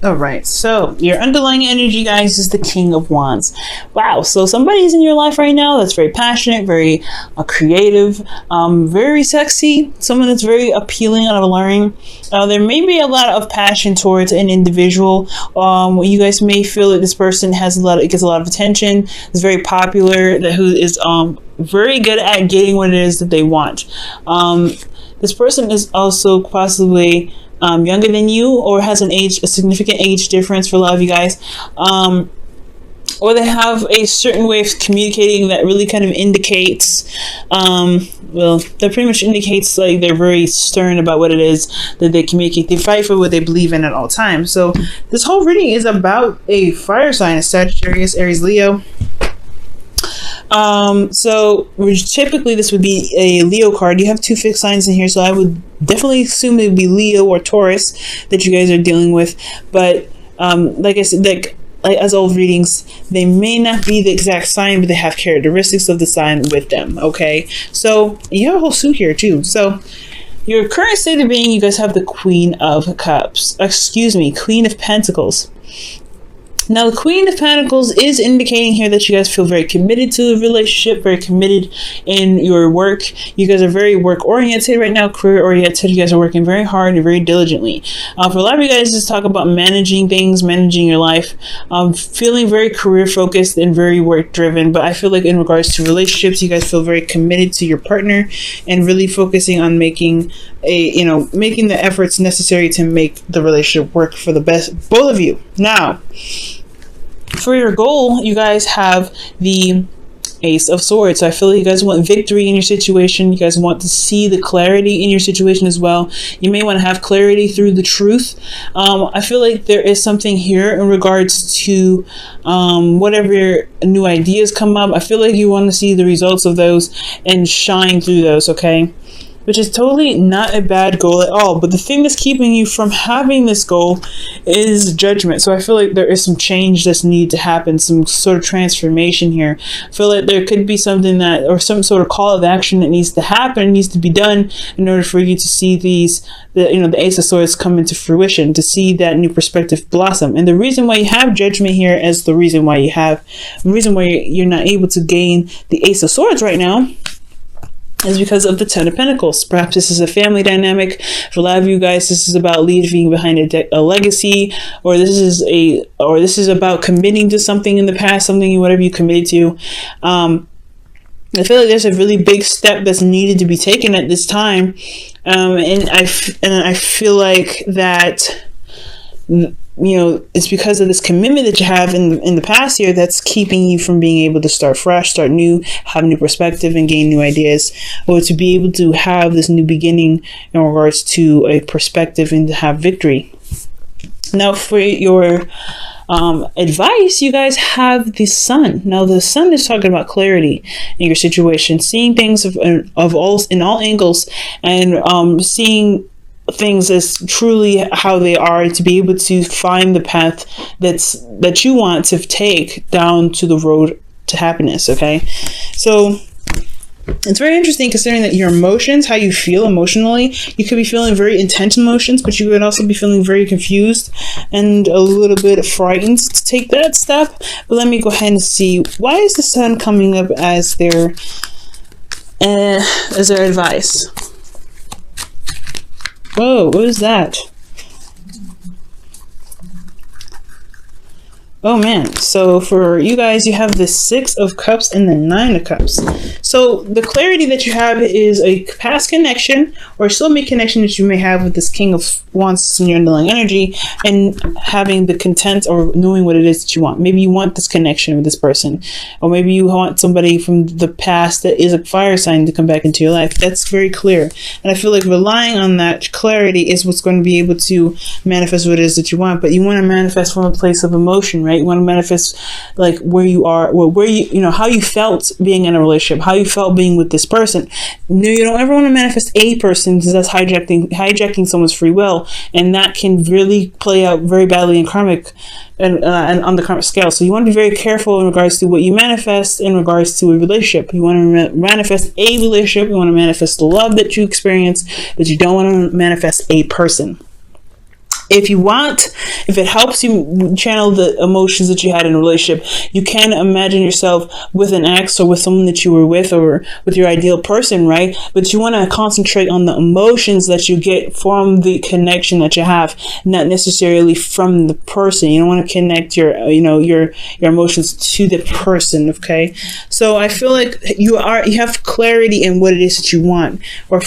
All right, so your underlying energy, guys, is the King of Wands. Wow, so somebody's in your life right now that's very passionate, very creative, very sexy, someone that's very appealing and alluring. There may be a lot of passion towards an individual. You guys may feel that this person gets a lot of attention, is very popular, who is very good at getting what it is that they want. This person is also possibly younger than you, or has a significant age difference for a lot of you guys, or they have a certain way of communicating that really kind of indicates, that pretty much indicates like they're very stern about what it is that they communicate. They fight for what they believe in at all times. So this whole reading is about a fire sign, a Sagittarius, Aries, Leo. So typically this would be a Leo card. You have two fixed signs in here, so I would definitely assume it would be Leo or Taurus that you guys are dealing with. But like I said, like as old readings, they may not be the exact sign, but they have characteristics of the sign with them. Okay, so you have a whole suit here too. So your current state of being, you guys have the Queen of Queen of Pentacles. Now, the Queen of Pentacles is indicating here that you guys feel very committed to the relationship, very committed in your work. You guys are very work-oriented right now, career-oriented. You guys are working very hard and very diligently. For a lot of you guys, just talk about managing things, managing your life, feeling very career-focused and very work-driven. But I feel like in regards to relationships, you guys feel very committed to your partner and really focusing on making the efforts necessary to make the relationship work for the best, both of you. Now, for your goal, you guys have the Ace of Swords. So I feel like you guys want victory in your situation. You guys want to see the clarity in your situation as well. You may want to have clarity through the truth. I feel like there is something here in regards to whatever new ideas come up. I feel like you want to see the results of those and shine through those, okay? Which is totally not a bad goal at all. But the thing that's keeping you from having this goal is judgment. So I feel like there is some change that's needed to happen, some sort of transformation here. I feel like there could be something or some sort of call of action that needs to happen, needs to be done in order for you to see the Ace of Swords come into fruition, to see that new perspective blossom. And the reason why you have judgment here is the reason why you're not able to gain the Ace of Swords right now is because of the Ten of Pentacles. Perhaps this is a family dynamic. For a lot of you guys, this is about leaving behind a legacy, or this is about committing to something in the past, whatever you committed to. I feel like there's a really big step that's needed to be taken at this time, and I feel like that, it's because of this commitment that you have in the past year that's keeping you from being able to start fresh, start new, have new perspective, and gain new ideas, or to be able to have this new beginning in regards to a perspective and to have victory. Now, for your advice, you guys have the Sun. Now, the Sun is talking about clarity in your situation, seeing things in all angles, and seeing things as truly how they are, to be able to find the path that you want to take down to the road to happiness. Okay, so it's very interesting considering that your emotions, how you feel emotionally, you could be feeling very intense emotions, but you could also be feeling very confused and a little bit frightened to take that step. But let me go ahead and see, why is the Sun coming up as their advice? Whoa, what is that? Oh man, so for you guys, you have the Six of Cups and the Nine of Cups. So the clarity that you have is a past connection or soulmate connection that you may have with this King of Wands in your underlying energy, and having the content or knowing what it is that you want. Maybe you want this connection with this person, or maybe you want somebody from the past that is a fire sign to come back into your life. That's very clear. And I feel like relying on that clarity is what's going to be able to manifest what it is that you want. But you want to manifest from a place of emotion, right? You want to manifest like where you are, how you felt being in a relationship, how you felt being with this person. No, you don't ever want to manifest a person, because that's hijacking someone's free will, and that can really play out very badly in karmic and on the karmic scale. So you want to be very careful in regards to what you manifest in regards to a relationship. You want to manifest a relationship. You want to manifest the love that you experience, but you don't want to manifest a person. If you want if it helps you channel the emotions that you had in a relationship, you can imagine yourself with an ex or with someone that you were with or with your ideal person, right? But you want to concentrate on the emotions that you get from the connection that you have, not necessarily from the person. You don't want to connect your emotions to the person. Okay, so I feel like you have clarity in what it is that you want, or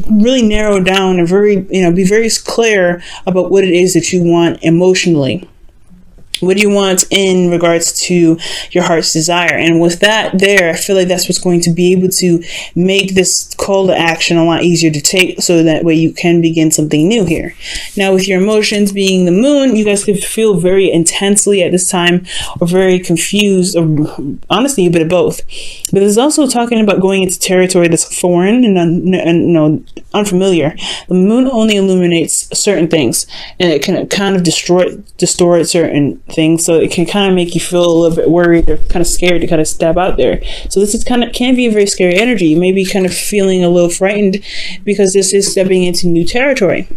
really narrow down and be very clear about what it is that you want emotionally. What do you want in regards to your heart's desire? And with that there, I feel like that's what's going to be able to make this call to action a lot easier to take, so that way you can begin something new here. Now, with your emotions being the moon, you guys could feel very intensely at this time, or very confused, or honestly a bit of both. But it's also talking about going into territory that's foreign and unfamiliar. The moon only illuminates certain things, and it can kind of distort certain things, so it can kind of make you feel a little bit worried or kind of scared to kind of step out there. So this is can be a very scary energy. You may be kind of feeling a little frightened because this is stepping into new territory.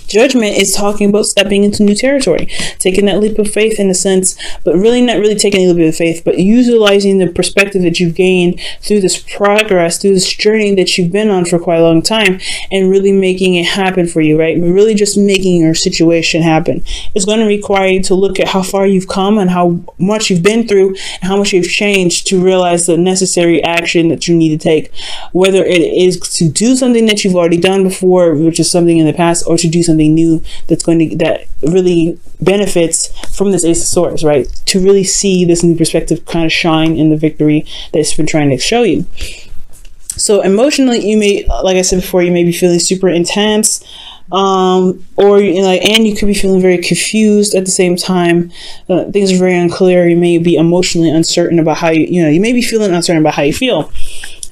Judgment is talking about stepping into new territory, taking that leap of faith in a sense, but really not really taking a leap of faith, but utilizing the perspective that you've gained through this progress, through this journey that you've been on for quite a long time, and really making it happen for you, right? Really just making your situation happen. It's going to require you to look at how far you've come and how much you've been through and how much you've changed to realize the necessary action that you need to take, whether it is to do something that you've already done before, which is something in the past, or to do something new that really benefits from this Ace of Swords, right? To really see this new perspective kind of shine in the victory that it's been trying to show you. So emotionally, you may, like I said before, you may be feeling super intense, and you could be feeling very confused at the same time. Things are very unclear. You may be emotionally uncertain about how you may be feeling uncertain about how you feel.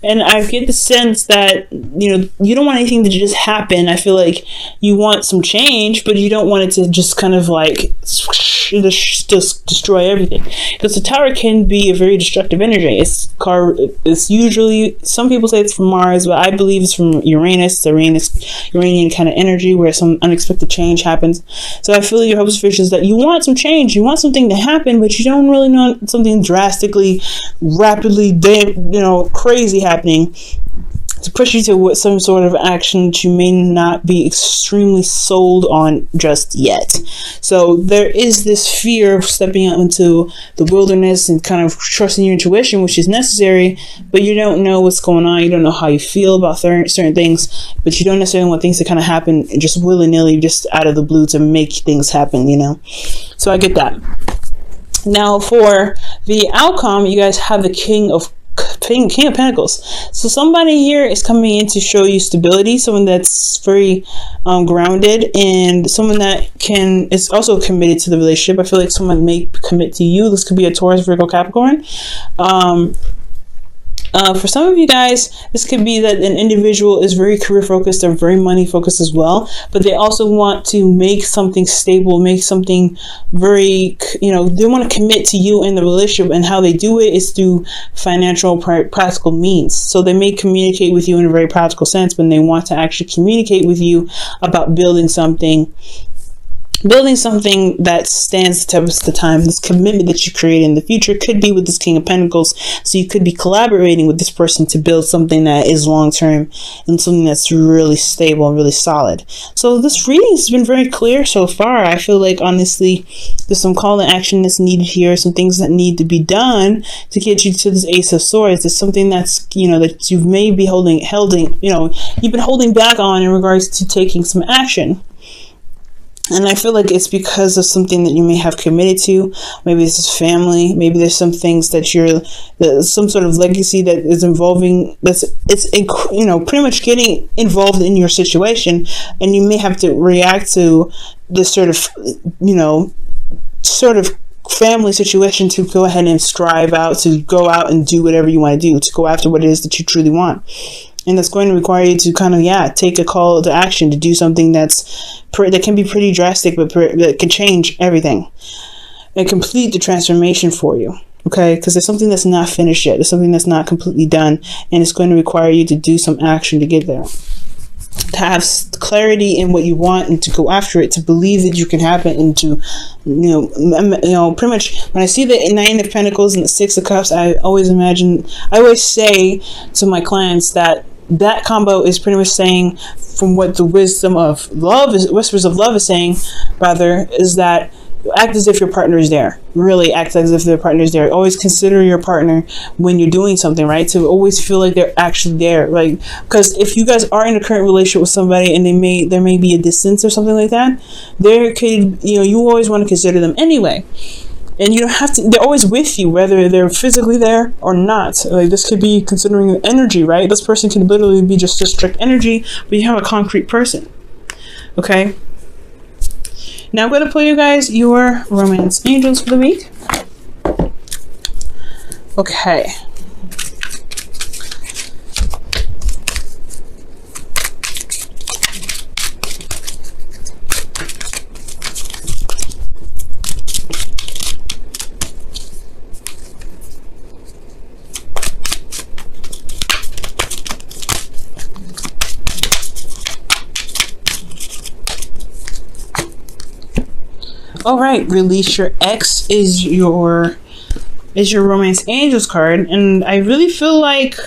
And I get the sense that, you don't want anything to just happen. I feel like you want some change, but you don't want it to just kind of like just destroy everything. Because the Tower can be a very destructive energy. It's usually, some people say it's from Mars, but I believe it's from Uranus. It's Uranian kind of energy where some unexpected change happens. So I feel your hopes and visions that you want some change. You want something to happen, but you don't really want something drastically, rapidly, crazy happening to push you to some sort of action that you may not be extremely sold on just yet. So there is this fear of stepping out into the wilderness and kind of trusting your intuition, which is necessary, but you don't know what's going on. You don't know how you feel about certain things, but you don't necessarily want things to kind of happen just willy-nilly, just out of the blue to make things happen, So I get that. Now for the outcome, you guys have the King of Pentacles. So somebody here is coming in to show you stability, someone that's very grounded, and someone that is also committed to the relationship. I feel like someone may commit to you. This could be a Taurus, Virgo, Capricorn. For some of you guys, this could be that an individual is very career focused or very money focused as well, but they also want to make something stable, make something very, they want to commit to you in the relationship, and how they do it is through financial practical means. So they may communicate with you in a very practical sense, but they want to actually communicate with you about building something that stands the test of the time. This commitment that you create in the future could be with this King of Pentacles. So you could be collaborating with this person to build something that is long-term and something that's really stable and really solid. So this reading has been very clear so far. I feel like, honestly, there's some call to action that's needed here, some things that need to be done to get you to this Ace of Swords. It's something that's, that you may be you've been holding back on in regards to taking some action. And I feel like it's because of something that you may have committed to. Maybe this is family. Maybe there's some things that some sort of legacy that is pretty much getting involved in your situation. And you may have to react to this sort of family situation to go ahead and strive out, to go out and do whatever you want to do, to go after what it is that you truly want. And that's going to require you to kind of, take a call to action, to do something that can be pretty drastic, but that can change everything and complete the transformation for you. Okay, because there's something that's not finished yet. There's something that's not completely done, and it's going to require you to do some action to get there. to have clarity in what you want and to go after it, to believe that you can have it, and to, pretty much when I see the Nine of Pentacles and the Six of Cups, I always say to my clients that combo is pretty much saying, from what the wisdom of love is, whispers of love is saying, rather, is that act as if your partner is there. Really act as if their partner is there. Always consider your partner when you're doing something, right? To always feel like they're actually there. Like, because if you guys are in a current relationship with somebody and there may be a distance or something like that, there could, you always want to consider them anyway. And you don't have to, they're always with you, whether they're physically there or not. Like, this could be considering energy, right? This person can literally be just a strict energy, but you have a concrete person. Okay? Now I'm going to pull you guys your romance angels for the week. Okay. All right, release your ex is your romance angels card, and I really feel like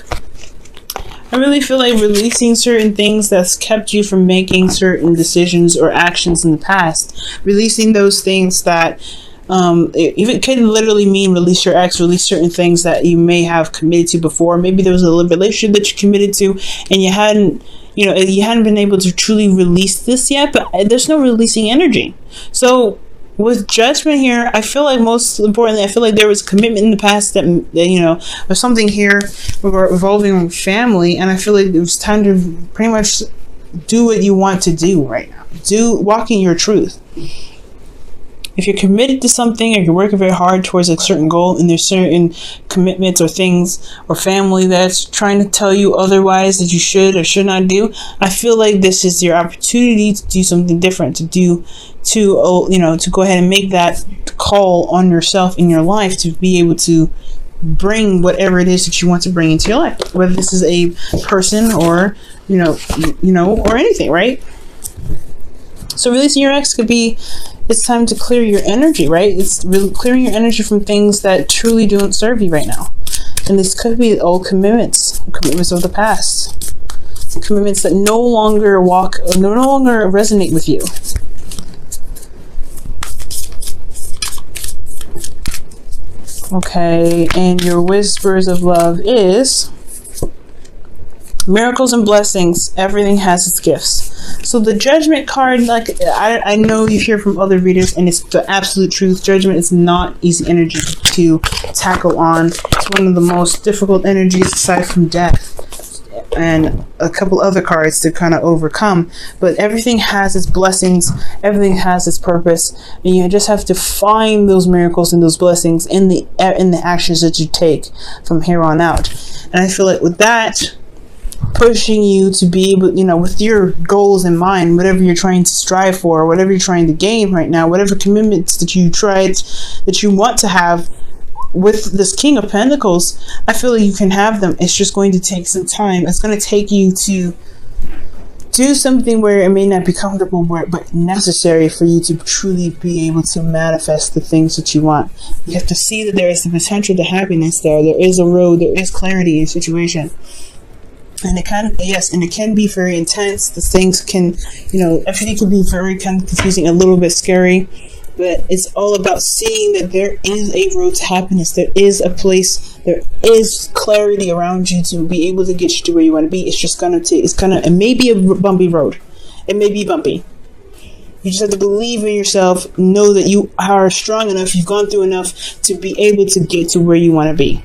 releasing certain things that's kept you from making certain decisions or actions in the past. Releasing those things that it can literally mean release your ex, release certain things that you may have committed to before. Maybe there was a relationship that you committed to and you hadn't been able to truly release this yet, but there's no releasing energy. So with Judgment here, I feel like most importantly, I feel like there was commitment in the past that there's something here revolving family, and I feel like it was time to pretty much do what you want to do right now. Walking your truth. If you're committed to something, or you're working very hard towards a certain goal, and there's certain commitments or things or family that's trying to tell you otherwise that you should or should not do, I feel like this is your opportunity to do something different, to go ahead and make that call on yourself in your life, to be able to bring whatever it is that you want to bring into your life, whether this is a person or or anything, right? So releasing your ex could be, it's time to clear your energy, right? It's really clearing your energy from things that truly don't serve you right now. And this could be old commitments of the past. Commitments that no longer resonate with you. Okay, and your whispers of love is miracles and blessings. Everything has its gifts. So the Judgment card, like I know you hear from other readers, and it's the absolute truth. Judgment is not easy energy to tackle on. It's one of the most difficult energies aside from death and a couple other cards to kind of overcome. But everything has its blessings. Everything has its purpose, and you just have to find those miracles and those blessings in the actions that you take from here on out. And I feel like with that, pushing you to be able, with your goals in mind, whatever you're trying to strive for, whatever you're trying to gain right now, whatever commitments that you want to have with this King of Pentacles, I feel like you can have them. It's just going to take some time. It's going to take you to do something where it may not be comfortable, but necessary for you to truly be able to manifest the things that you want. You have to see that there is the potential to happiness there. There is a road. There is clarity in the situation. And it can be very intense. The things can, everything can be very kind of confusing, a little bit scary, but it's all about seeing that there is a road to happiness. There is a place, there is clarity around you to be able to get you to where you want to be. It's just it may be a bumpy road. It may be bumpy. You just have to believe in yourself, know that you are strong enough, you've gone through enough to be able to get to where you want to be.